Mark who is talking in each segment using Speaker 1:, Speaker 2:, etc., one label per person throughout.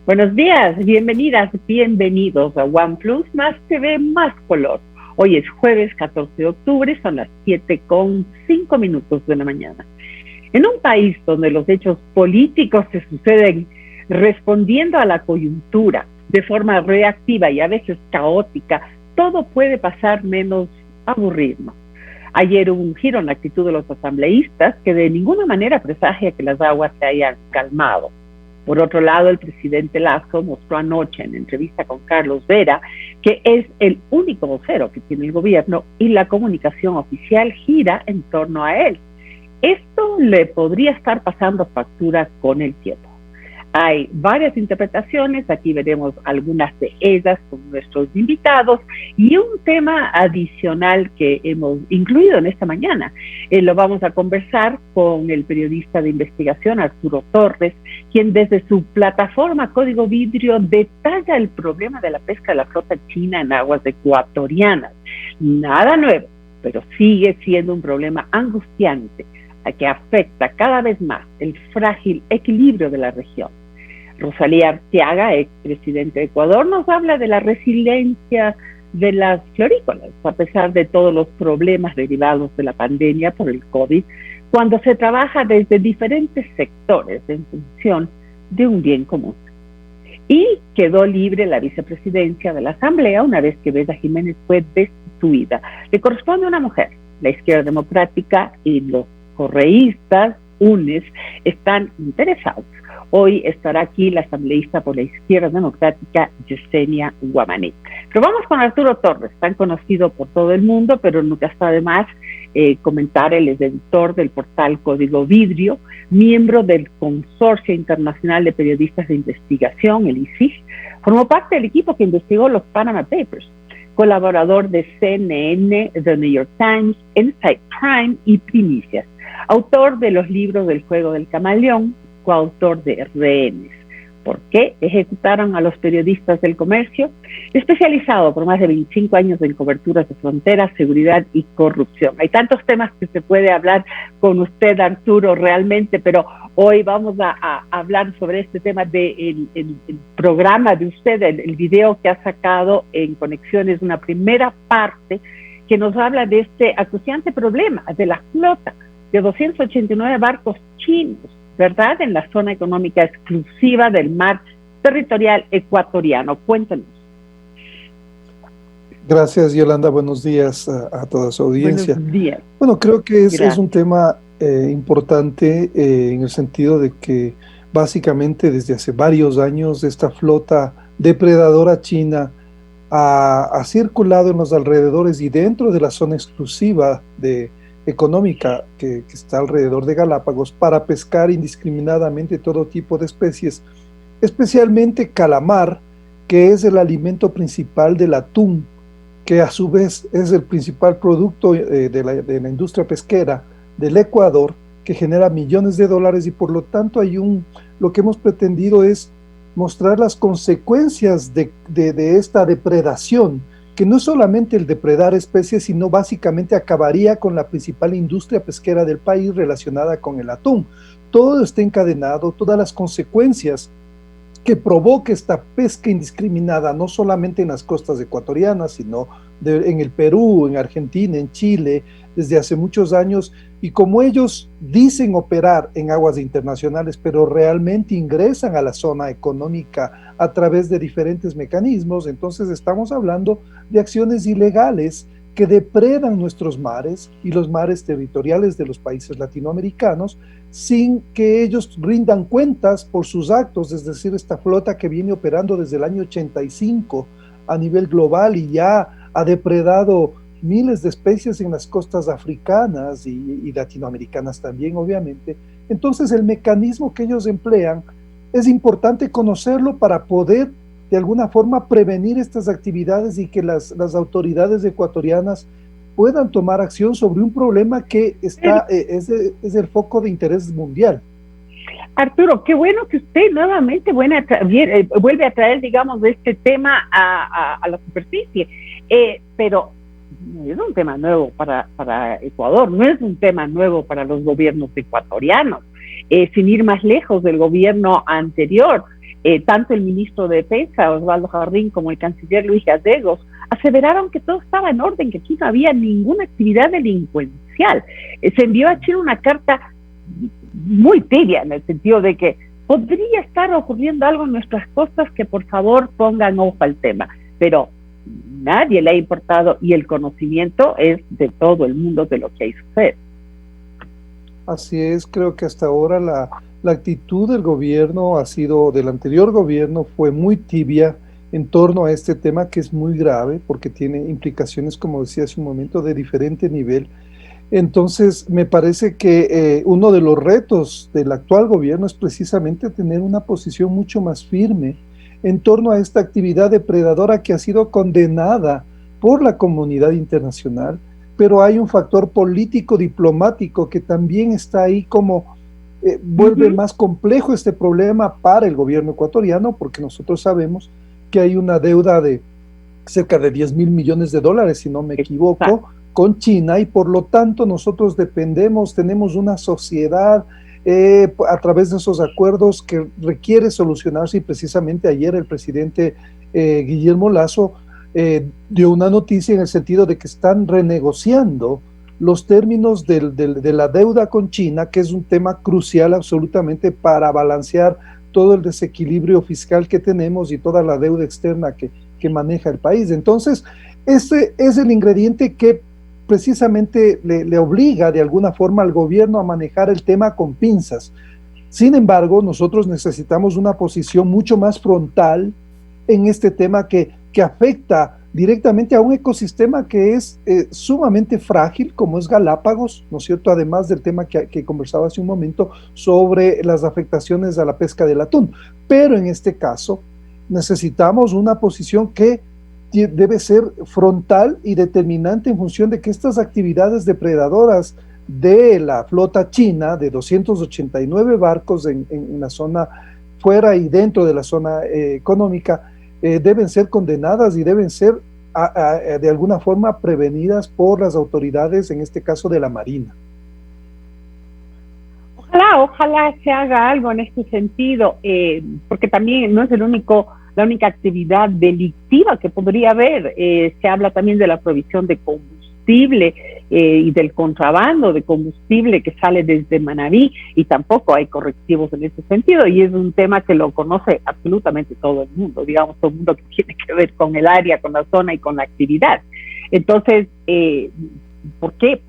Speaker 1: Buenos días, bienvenidas, bienvenidos a OnePlus, más TV, más color. Hoy es jueves 14 de octubre, son las 7:05 de la mañana. En un país donde los hechos políticos se suceden respondiendo a la coyuntura de forma reactiva y a veces caótica, todo puede pasar menos aburrirnos. Ayer hubo un giro en la actitud de los asambleístas que de ninguna manera presagia que las aguas se hayan calmado. Por otro lado, el presidente Lasso mostró anoche en entrevista con Carlos Vera que es el único vocero que tiene el gobierno y la comunicación oficial gira en torno a él. Esto le podría estar pasando factura con el tiempo. Hay varias interpretaciones, aquí veremos algunas de ellas con nuestros invitados y un tema adicional que hemos incluido en esta mañana. Lo vamos a conversar con el periodista de investigación Arturo Torres, quien desde su plataforma Código Vidrio detalla el problema de la pesca de la flota china en aguas ecuatorianas. Nada nuevo, pero sigue siendo un problema angustiante que afecta cada vez más el frágil equilibrio de la región. Rosalía Arteaga, expresidente de Ecuador, nos habla de la resiliencia de las florícolas, a pesar de todos los problemas derivados de la pandemia por el COVID, cuando se trabaja desde diferentes sectores en función de un bien común. Y quedó libre la vicepresidencia de la Asamblea una vez que Beda Jiménez fue destituida. Le corresponde a una mujer. La Izquierda Democrática y los correístas, UNES, están interesados. Hoy estará aquí la asambleísta por la Izquierda Democrática, Yesenia Guamaní. Pero vamos con Arturo Torres, tan conocido por todo el mundo, pero nunca está de más comentar. Él es editor del portal Código Vidrio, miembro del Consorcio Internacional de Periodistas de Investigación, el ICIG. Formó parte del equipo que investigó los Panama Papers, colaborador de CNN, The New York Times, Inside Crime y Primicias. Autor de los libros del Juego del Camaleón, coautor de Rehenes. ¿Por qué ejecutaron a los periodistas del comercio? Especializado por más de 25 años en coberturas de fronteras, seguridad y corrupción. Hay tantos temas que se puede hablar con usted, Arturo, realmente, pero hoy vamos a hablar sobre este tema del el programa de usted, el video que ha sacado en Conexiones, una primera parte que nos habla de este acuciante problema de la flota de 289 barcos chinos, ¿verdad?, en la zona económica exclusiva del mar territorial ecuatoriano. Cuéntenos.
Speaker 2: Gracias, Yolanda. Buenos días a toda su audiencia.
Speaker 1: Buenos días.
Speaker 2: Bueno, creo que es un tema importante en el sentido de que básicamente desde hace varios años esta flota depredadora china ha circulado en los alrededores y dentro de la zona exclusiva económica que está alrededor de Galápagos para pescar indiscriminadamente todo tipo de especies, especialmente calamar, que es el alimento principal del atún, que a su vez es el principal producto de la industria pesquera del Ecuador, que genera millones de dólares, y por lo tanto lo que hemos pretendido es mostrar las consecuencias de esta depredación, que no es solamente el depredar especies, sino básicamente acabaría con la principal industria pesquera del país relacionada con el atún. Todo está encadenado, todas las consecuencias que provoca esta pesca indiscriminada, no solamente en las costas ecuatorianas, sino en el Perú, en Argentina, en Chile, desde hace muchos años, y como ellos dicen operar en aguas internacionales, pero realmente ingresan a la zona económica a través de diferentes mecanismos, entonces estamos hablando de acciones ilegales que depredan nuestros mares y los mares territoriales de los países latinoamericanos sin que ellos rindan cuentas por sus actos, es decir, esta flota que viene operando desde el año 85 a nivel global y ya ha depredado miles de especies en las costas africanas y latinoamericanas también, obviamente. Entonces el mecanismo que ellos emplean es importante conocerlo para poder de alguna forma prevenir estas actividades y que las autoridades ecuatorianas puedan tomar acción sobre un problema que es el foco de interés mundial.
Speaker 1: Arturo, qué bueno que usted nuevamente vuelve a traer, digamos, este tema a la superficie, pero no es un tema nuevo para Ecuador, no es un tema nuevo para los gobiernos ecuatorianos, sin ir más lejos del gobierno anterior. tanto el ministro de Defensa, Osvaldo Jardín, como el canciller Luis Gallegos, aseveraron que todo estaba en orden, que aquí no había ninguna actividad delincuencial. Se envió a Chile una carta muy tibia, en el sentido de que podría estar ocurriendo algo en nuestras costas, que por favor pongan ojo al tema, pero nadie le ha importado, y el conocimiento es de todo el mundo de lo que hay sucede.
Speaker 2: Así es, creo que hasta ahora la actitud del gobierno del anterior gobierno fue muy tibia en torno a este tema, que es muy grave porque tiene implicaciones, como decía hace un momento, de diferente nivel. Entonces, me parece que uno de los retos del actual gobierno es precisamente tener una posición mucho más firme en torno a esta actividad depredadora que ha sido condenada por la comunidad internacional, pero hay un factor político diplomático que también está ahí, como vuelve más complejo este problema para el gobierno ecuatoriano, porque nosotros sabemos que hay una deuda de cerca de 10.000 millones de dólares, si no me equivoco, con China, y por lo tanto nosotros tenemos una sociedad a través de esos acuerdos que requiere solucionarse, y precisamente ayer el presidente Guillermo Lasso dio una noticia en el sentido de que están renegociando los términos de la deuda con China, que es un tema crucial absolutamente para balancear todo el desequilibrio fiscal que tenemos y toda la deuda externa que maneja el país. Entonces, ese es el ingrediente que precisamente le obliga de alguna forma al gobierno a manejar el tema con pinzas. Sin embargo, nosotros necesitamos una posición mucho más frontal en este tema que afecta directamente a un ecosistema que es sumamente frágil, como es Galápagos, ¿no es cierto? Además del tema que conversaba hace un momento sobre las afectaciones a la pesca del atún. Pero en este caso necesitamos una posición que debe ser frontal y determinante en función de que estas actividades depredadoras de la flota china, de 289 barcos en la zona fuera y dentro de la zona económica, deben ser condenadas y deben ser de alguna forma prevenidas por las autoridades, en este caso de la Marina.
Speaker 1: Ojalá se haga algo en este sentido, porque también no es la única actividad delictiva que podría haber. Se habla también de la provisión de combustible y del contrabando de combustible que sale desde Manabí, y tampoco hay correctivos en ese sentido, y es un tema que lo conoce absolutamente todo el mundo, digamos, todo el mundo que tiene que ver con el área, con la zona y con la actividad. Entonces, ¿por qué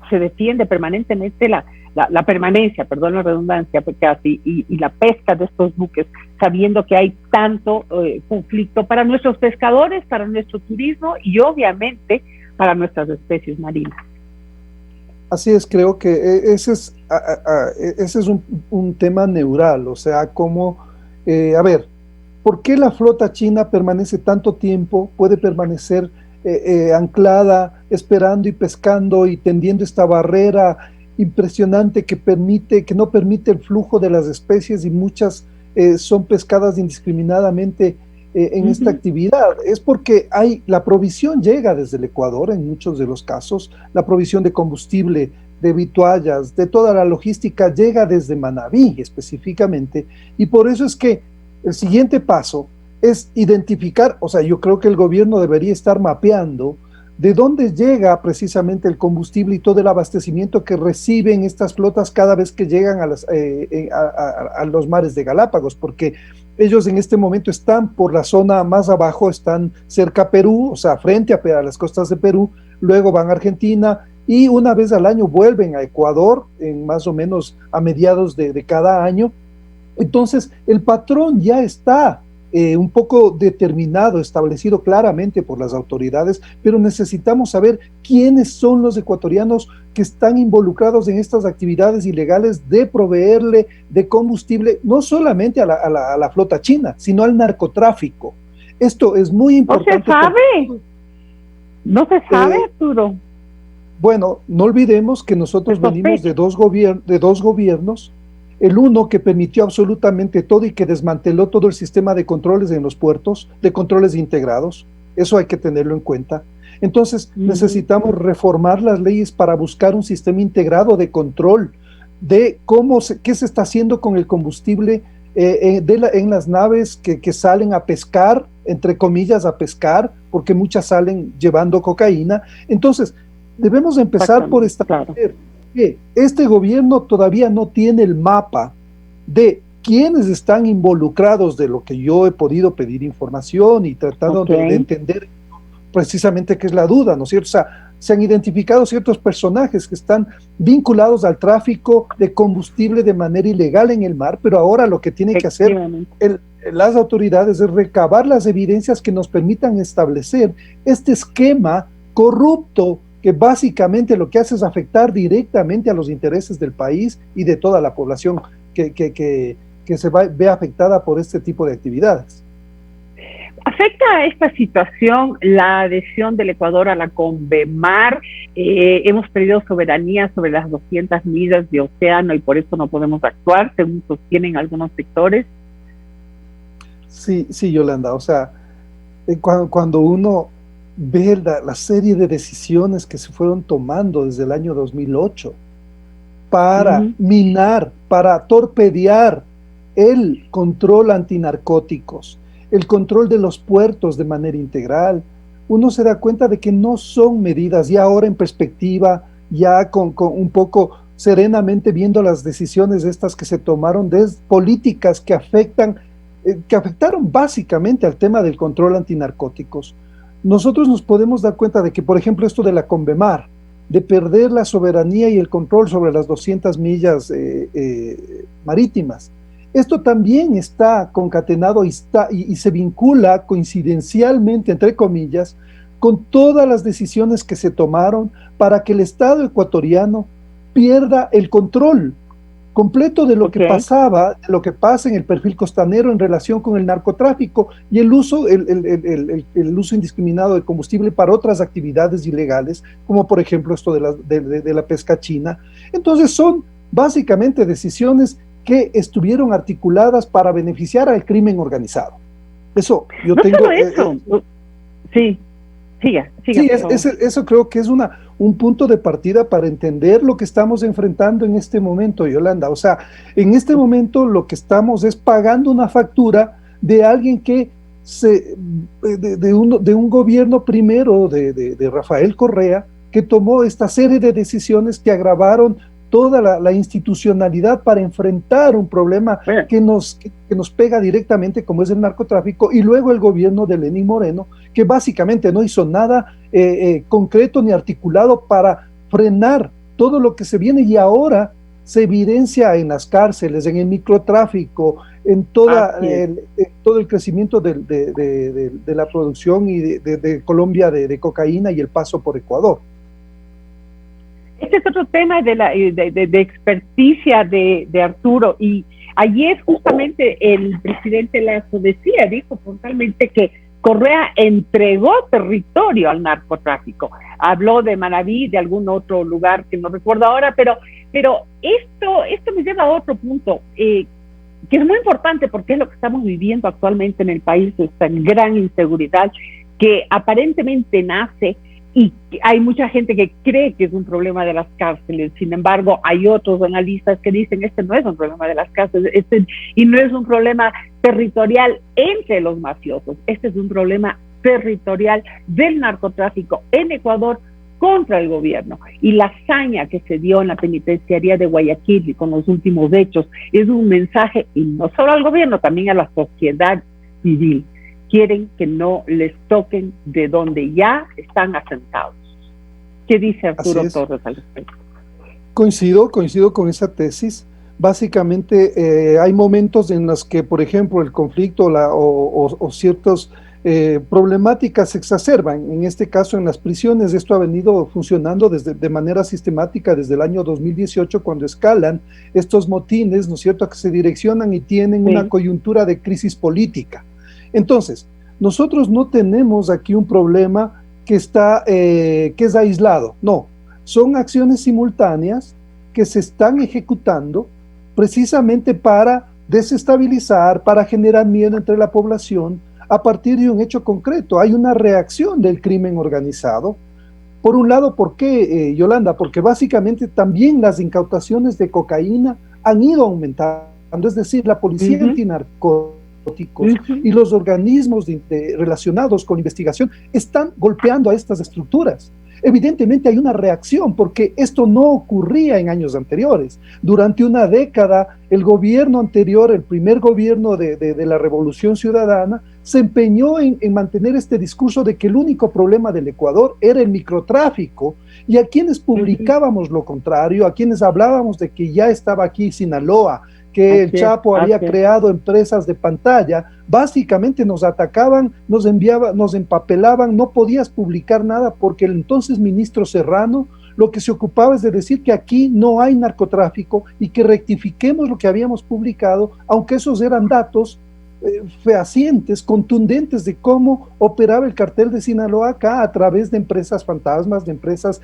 Speaker 1: se defiende permanentemente la permanencia, perdón la redundancia, casi, y la pesca de estos buques, sabiendo que hay tanto conflicto para nuestros pescadores, para nuestro turismo y obviamente para nuestras especies marinas?
Speaker 2: Así es, creo que ese es un tema neural, o sea, como, a ver, ¿por qué la flota china permanece tanto tiempo, puede permanecer anclada, esperando y pescando y tendiendo esta barrera impresionante que no permite el flujo de las especies, y muchas son pescadas indiscriminadamente en esta actividad? Es porque la provisión llega desde el Ecuador en muchos de los casos, la provisión de combustible, de vituallas, de toda la logística llega desde Manabí específicamente, y por eso es que el siguiente paso es identificar, o sea, yo creo que el gobierno debería estar mapeando de dónde llega precisamente el combustible y todo el abastecimiento que reciben estas flotas cada vez que llegan a los mares de Galápagos, porque ellos en este momento están por la zona más abajo, están cerca a Perú, o sea, frente a las costas de Perú, luego van a Argentina y una vez al año vuelven a Ecuador, en más o menos a mediados de cada año. Entonces, el patrón ya está un poco determinado, establecido claramente por las autoridades, pero necesitamos saber quiénes son los ecuatorianos que están involucrados en estas actividades ilegales de proveerle de combustible, no solamente a la flota china, sino al narcotráfico. Esto es muy importante.
Speaker 1: No se sabe, Arturo.
Speaker 2: Bueno, no olvidemos que nosotros venimos de dos gobiernos, el uno que permitió absolutamente todo y que desmanteló todo el sistema de controles en los puertos, de controles integrados. Eso hay que tenerlo en cuenta. Entonces, necesitamos reformar las leyes para buscar un sistema integrado de control de qué se está haciendo con el combustible en las naves que salen a pescar, entre comillas, a pescar, porque muchas salen llevando cocaína. Entonces, debemos empezar por establecer que este gobierno todavía no tiene el mapa de quiénes están involucrados, de lo que yo he podido pedir información y tratado de entender precisamente qué es la duda, ¿no es cierto? O sea, se han identificado ciertos personajes que están vinculados al tráfico de combustible de manera ilegal en el mar, pero ahora lo que tienen que hacer las autoridades es recabar las evidencias que nos permitan establecer este esquema corrupto que básicamente lo que hace es afectar directamente a los intereses del país y de toda la población que se ve afectada por este tipo de actividades.
Speaker 1: ¿Afecta a esta situación la adhesión del Ecuador a la CONVEMAR? Hemos perdido soberanía sobre las 200 millas de océano y por eso no podemos actuar, según sostienen algunos sectores.
Speaker 2: Sí, Yolanda, o sea, cuando uno ve la serie de decisiones que se fueron tomando desde el año 2008 para minar, para torpedear el control antinarcóticos, el control de los puertos de manera integral, uno se da cuenta de que no son medidas, y ahora en perspectiva, ya con un poco serenamente viendo las decisiones estas que se tomaron, de políticas que afectaron básicamente al tema del control antinarcóticos. Nosotros nos podemos dar cuenta de que, por ejemplo, esto de la CONVEMAR, de perder la soberanía y el control sobre las 200 millas marítimas, esto también está concatenado y se vincula coincidencialmente, entre comillas, con todas las decisiones que se tomaron para que el Estado ecuatoriano pierda el control completo de lo que pasaba, de lo que pasa en el perfil costanero en relación con el narcotráfico y el uso indiscriminado de combustible para otras actividades ilegales, como por ejemplo esto de la pesca china. Entonces son básicamente decisiones que estuvieron articuladas para beneficiar al crimen organizado. Eso, yo
Speaker 1: no
Speaker 2: tengo...
Speaker 1: Solo eso. Sí, siga.
Speaker 2: Sí, eso creo que es un punto de partida para entender lo que estamos enfrentando en este momento, Yolanda. O sea, en este momento lo que estamos es pagando una factura de alguien que de un gobierno primero de Rafael Correa, que tomó esta serie de decisiones que agravaron toda la institucionalidad para enfrentar un problema que nos pega directamente, como es el narcotráfico, y luego el gobierno de Lenín Moreno, que básicamente no hizo nada concreto ni articulado para frenar todo lo que se viene, y ahora se evidencia en las cárceles, en el microtráfico, en todo el crecimiento de la producción y de Colombia de cocaína y el paso por Ecuador.
Speaker 1: Este es otro tema de experticia de Arturo, y ayer justamente el presidente Lazo dijo frontalmente que Correa entregó territorio al narcotráfico. Habló de Manabí, de algún otro lugar que no recuerdo ahora, pero esto me lleva a otro punto, que es muy importante porque es lo que estamos viviendo actualmente en el país, esta gran inseguridad que aparentemente nace. Y hay mucha gente que cree que es un problema de las cárceles. Sin embargo, hay otros analistas que dicen este no es un problema de las cárceles, y no es un problema territorial entre los mafiosos. Este es un problema territorial del narcotráfico en Ecuador contra el gobierno. Y la hazaña que se dio en la penitenciaría de Guayaquil y con los últimos hechos es un mensaje, y no solo al gobierno, también a la sociedad civil. Quieren que no les toquen de donde ya están asentados. ¿Qué dice Arturo Torres al respecto?
Speaker 2: Coincido con esa tesis. Básicamente hay momentos en los que, por ejemplo, el conflicto o ciertas problemáticas se exacerban. En este caso, en las prisiones, esto ha venido funcionando de manera sistemática desde el año 2018, cuando escalan estos motines, ¿no es cierto?, que se direccionan y tienen una coyuntura de crisis política. Entonces, nosotros no tenemos aquí un problema que es aislado, no, son acciones simultáneas que se están ejecutando precisamente para desestabilizar, para generar miedo entre la población a partir de un hecho concreto. Hay una reacción del crimen organizado. Por un lado, ¿por qué, Yolanda? Porque básicamente también las incautaciones de cocaína han ido aumentando es decir, la policía antinarcóticos y los organismos relacionados con la investigación están golpeando a estas estructuras. Evidentemente hay una reacción porque esto no ocurría en años anteriores. Durante una década, el gobierno anterior, el primer gobierno de la Revolución Ciudadana, se empeñó en mantener este discurso de que el único problema del Ecuador era el microtráfico, y a quienes publicábamos lo contrario, a quienes hablábamos de que ya estaba aquí Sinaloa, que el Chapo había creado empresas de pantalla, básicamente nos atacaban, nos enviaban, nos empapelaban, no podías publicar nada porque el entonces ministro Serrano lo que se ocupaba es de decir que aquí no hay narcotráfico y que rectifiquemos lo que habíamos publicado, aunque esos eran datos fehacientes, contundentes de cómo operaba el cartel de Sinaloa acá a través de empresas fantasmas, de empresas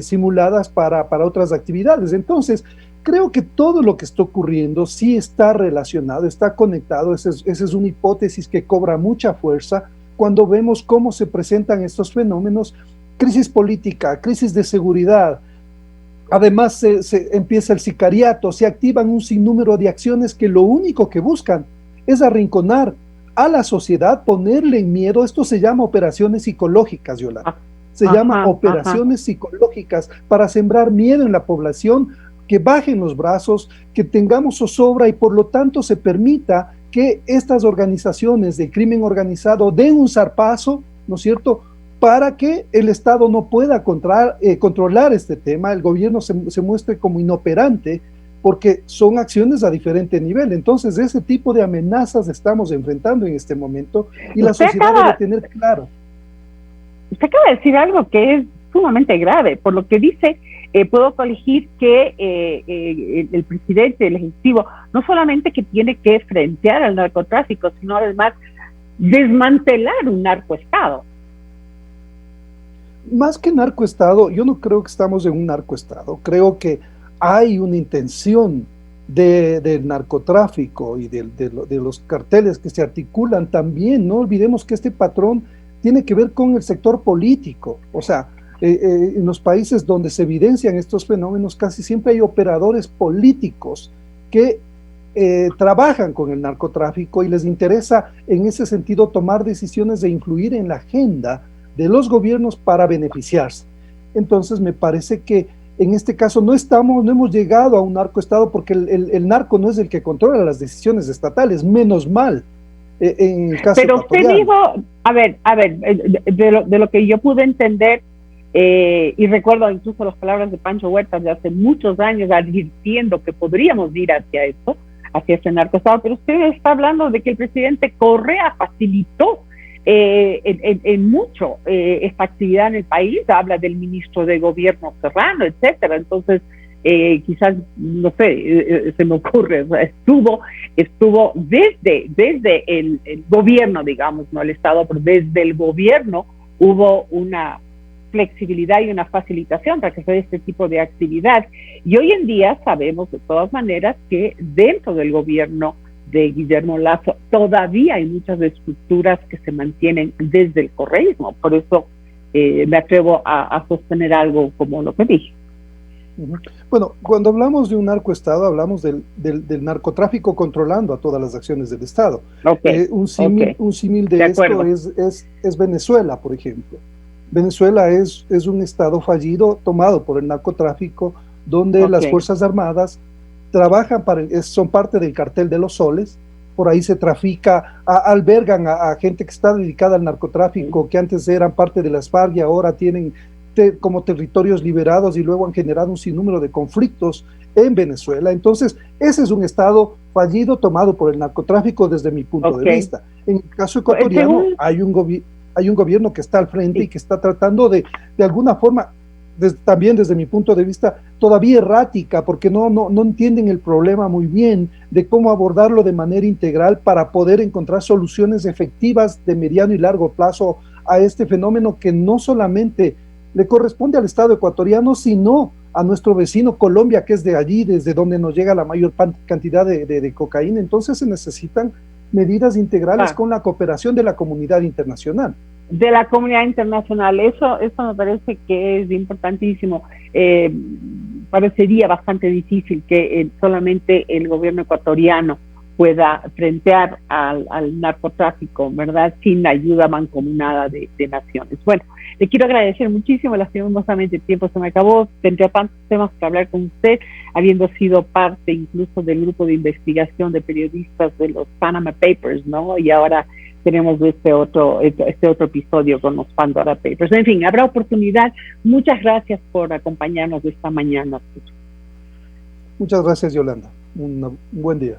Speaker 2: simuladas para otras actividades. Entonces, creo que todo lo que está ocurriendo sí está relacionado, está conectado. Esa es una hipótesis que cobra mucha fuerza cuando vemos cómo se presentan estos fenómenos: crisis política, crisis de seguridad. Además, se empieza el sicariato, se activan un sinnúmero de acciones que lo único que buscan es arrinconar a la sociedad, ponerle en miedo. Esto se llama operaciones psicológicas, Yolanda. Se llama operaciones psicológicas para sembrar miedo en la población, que bajen los brazos, que tengamos zozobra y por lo tanto se permita que estas organizaciones de crimen organizado den un zarpazo, ¿no es cierto?, para que el Estado no pueda controlar este tema, el gobierno se muestre como inoperante, porque son acciones a diferente nivel. Entonces, ese tipo de amenazas estamos enfrentando en este momento y la sociedad debe tener claro.
Speaker 1: Usted acaba de decir algo que es sumamente grave. Por lo que dice, puedo colegir que el presidente, el ejecutivo, no solamente que tiene que frentear al narcotráfico, sino además desmantelar un narcoestado.
Speaker 2: Más que narcoestado, yo no creo que estamos en un narcoestado. Creo que hay una intención del narcotráfico y de los carteles que se articulan también. No olvidemos que este patrón tiene que ver con el sector político. O sea, en los países donde se evidencian estos fenómenos, casi siempre hay operadores políticos que trabajan con el narcotráfico y les interesa en ese sentido tomar decisiones de influir en la agenda de los gobiernos para beneficiarse. Entonces me parece que en este caso no hemos llegado a un narcoestado, porque el narco no es el que controla las decisiones estatales, menos mal. En el caso
Speaker 1: pero usted dijo, a ver, de lo que yo pude entender, y recuerdo incluso las palabras de Pancho Huerta de hace muchos años advirtiendo que podríamos ir hacia esto, hacia ese narcoestado, pero usted está hablando de que el presidente Correa facilitó en mucho esta actividad en el país. Habla del ministro de gobierno Serrano, etcétera. Entonces, quizás, no sé, se me ocurre, o sea, estuvo desde el gobierno, digamos, no el Estado, pero desde el gobierno hubo una flexibilidad y una facilitación para que se dé este tipo de actividad. Y hoy en día sabemos de todas maneras que dentro del gobierno de Guillermo Lasso todavía hay muchas estructuras que se mantienen desde el correísmo. Por eso me atrevo a sostener algo como lo que dije.
Speaker 2: Bueno, cuando hablamos de un narcoestado, hablamos del narcotráfico controlando a todas las acciones del Estado. Un símil de esto es Venezuela, por ejemplo. Venezuela es un Estado fallido tomado por el narcotráfico, donde las Fuerzas Armadas trabajan son parte del cartel de los soles. Por ahí se trafica, albergan a gente que está dedicada al narcotráfico, que antes eran parte de las FARC y ahora tienen como territorios liberados, y luego han generado un sinnúmero de conflictos en Venezuela. Entonces, ese es un Estado fallido tomado por el narcotráfico desde mi punto de vista. En el caso ecuatoriano hay un gobierno que está al frente y que está tratando de alguna forma, también desde mi punto de vista, todavía errática, porque no entienden el problema muy bien de cómo abordarlo de manera integral para poder encontrar soluciones efectivas de mediano y largo plazo a este fenómeno, que no solamente le corresponde al Estado ecuatoriano, sino a nuestro vecino Colombia, que es de allí, desde donde nos llega la mayor cantidad de cocaína. Entonces se necesitan medidas integrales con la cooperación de la comunidad internacional.
Speaker 1: De la comunidad internacional, eso me parece que es importantísimo. parecería bastante difícil que solamente el gobierno ecuatoriano pueda frentear al narcotráfico, ¿verdad? Sin la ayuda mancomunada de naciones. Bueno, le quiero agradecer muchísimo, lastimosamente el tiempo se me acabó, tendría tantos temas que hablar con usted, habiendo sido parte incluso del grupo de investigación de periodistas de los Panama Papers, ¿no? Y ahora tenemos este otro episodio con los Pandora Papers. En fin, habrá oportunidad. Muchas gracias por acompañarnos esta mañana.
Speaker 2: Muchas gracias, Yolanda. Un buen día.